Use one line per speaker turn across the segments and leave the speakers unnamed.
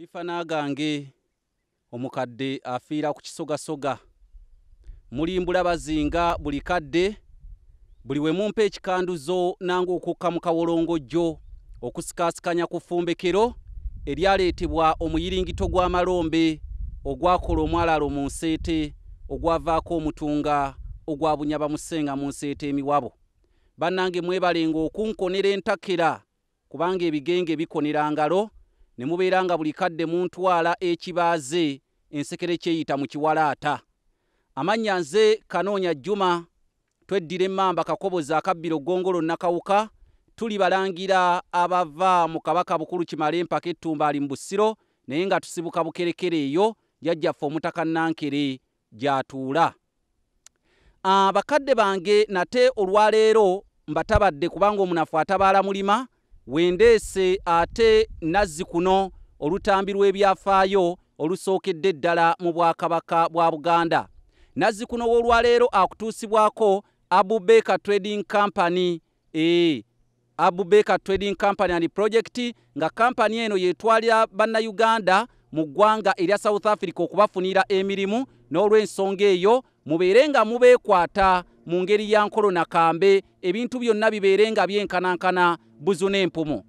Ndifana gange omukadde afiira ku kisogasoga. Mulimbula bazinga buli kadde buli we mumpa ekikanduzo nange okukka mu kawolongojjo okusikaasikanya ku ffumbekero eryaleetebwa omuyiringito gw'amalombe ogwakola omwalaalo mu nseete ogwavaako omutunga ogwabunyaba musenga mu nseete emiwabo. Bannange mwebalenga okunkonera entakera kubanga ebigenge bikonera ngalo ne mubeera nga buli kadde muntwala ekibaaze ensekere kyeyita mu kiwalaata. Amannya nze Kanoonya Juma, tweddira emmamba Kakobozi akabbiro Ggongolo Nakawuka, tuli balangira abava mu Kabaka Bukulu Kimale mpaka Ettumba ali mu Busiro naye nga tusibuka Bukerekere eyo jjajjaffe Omutaka Nankere gy'atuula. Bakadde bange nate olwaleero mbatabadde kubanga omunafu atabaala mulima, wendeese ate Nazzikuno olutambi lw'ebyafaayo olusookedde ddala mu Bwakabaka bwa Buganda. Nazzikuno w'olwaleero akutuusibwako Abubeka Trading Company, Abubeka Trading Company and Project, nga kampani eno yetwalira bannayuganda mu ggwanga erya South Africa okubafunira emirimu, n'olw'ensonga eyo mubeere nga mubeekwata mu ngeri ya nkolo nakambe, ebintu byonna bibeere nga byenkanankana buzu n'empumu.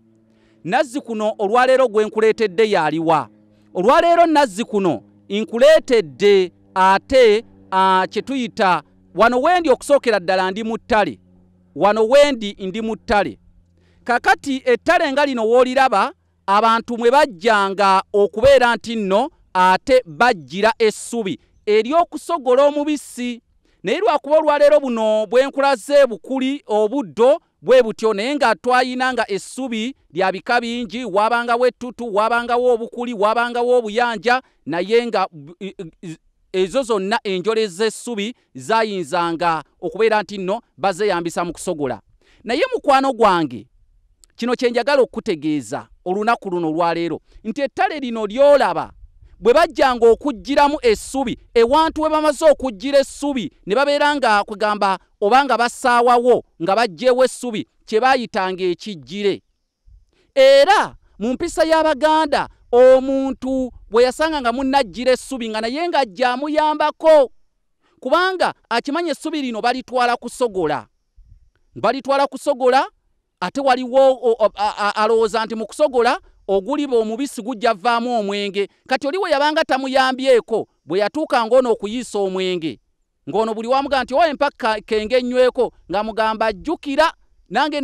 Nazzikuno olwaleero gwe nkuleetedde yaliwa? Olwaleero Nazzikuno nkuleetedde ate kye tuyita wano wendi okusookera ddala ndi mu ttale. Wano wendi ndi mu ttale. Kakati ettale nga lino w'oliraba abantu mwe bajjanga okubeera nti nno ate bajjira essubi ery'okusogola omubisi. Naye lwakuba olwaleero buno bwe nkulaze bukuli obuddo bwe butyo, naye nga twayina nga essubi lya bika bingi, wabangawo ettutu, wabangawo obukuli, wabangawo obuyanja, naye nga ezo zonna enjole z'essubi zayinzanga okubeera nti nno bazeyambisa mu kusogola. Naye mukwano gwange, kino kye njagala okutegeeza olunaku luno olwaleero, nti ettale lino ly'olaba bwe bajjanga okuggyiramu essubi, ewantu we bamaze okuggyira essubi ne babeera nga kugamba oba nga basaawawo nga baggyeewo essubi, kye baayitanga ekijjire. Era mu mpisa y'Abaganda omuntu bwe yasanga nga munnajjira essubi nga naye nga ajja amuyambako, kubanga akimanya essubi lino balitwala kusogola. Balitwala kusogola, ate waliwo alowooza nti mu kusogola oguliba omubisi gujja vaamu omwenge. Kati oli we yabanga tamuyambyeko, bwe yatuukanga ono okuyiisa omwenge, ng'ono buli wamuga nti owa empaka kenge nyweko, ng'amugamba ajjukira nange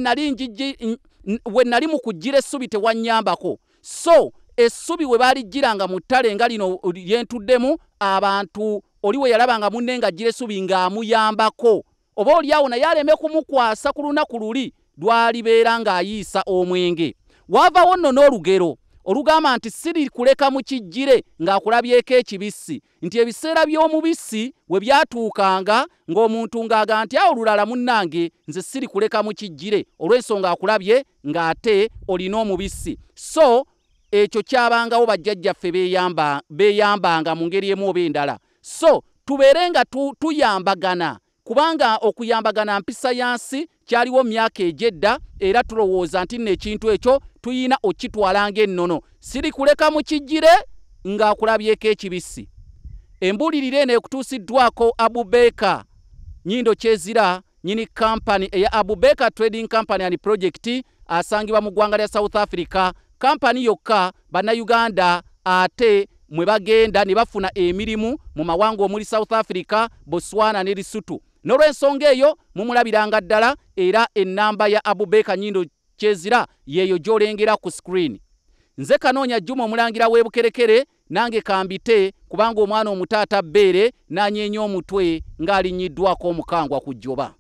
we nali mu kuggira essubi tewanyambako. So essubi we baaliggyiranga mu ttale nga lino lyentuddemu, abantu oli we yalabanga munne ng'aggira essubi ng'amuyambako, oba oli awo naye aleme kumukwasa ku lunaku luli lwalibeera ng'ayiisa omwenge. Wavawo nno n'olugero olugamba nti siri kuleka mu kijjire ng'akulabyeko ekibisi, nti ebiseera by'omubisi we byatuukanga ng'omuntu ng'aga nti awo olulala munnange nze siri kuleka mu kijjire olw'ensonga akulabye ng'ate olina omubisi. So ekyo kyabangawo bajjajjaffe beeyambanga mu ngeri emu oba endala. So tubeere nga tuyambagana, kubanga okuyambagana mpisa yansi kyaliwo myaka egyedda, era tulowooza nti nno ekintu ekyo tuyina okitwala ng'ennono. Siri kuleka mu kijjire ng'akulabyeko ekibisi. Embuulirire eno ekutuusiddwako Abubeka Nnyindo Kyezira, nnyini kampani eya Abubeka Trading Company and Project, asangibwa mu ggwanga lya South Africa. Kampani yokka bannayuganda ate mwe bagenda ne bafuna emirimu mu mawanga omuli South Africa, Botswana ne Lesotho. N'olw'ensonga eyo mumulabiranga ddala, era ennamba ya Abubeka Nnyindo Kyezira yeeyo gy'olengera ku screen. Nze Kanoonya Juma omulangira w'e Bukerekere, nange kambite kubanga omwana omutaata bbeere n'anyeenya omutwe ng'alinnyiddwako omukangwa ku jjoba.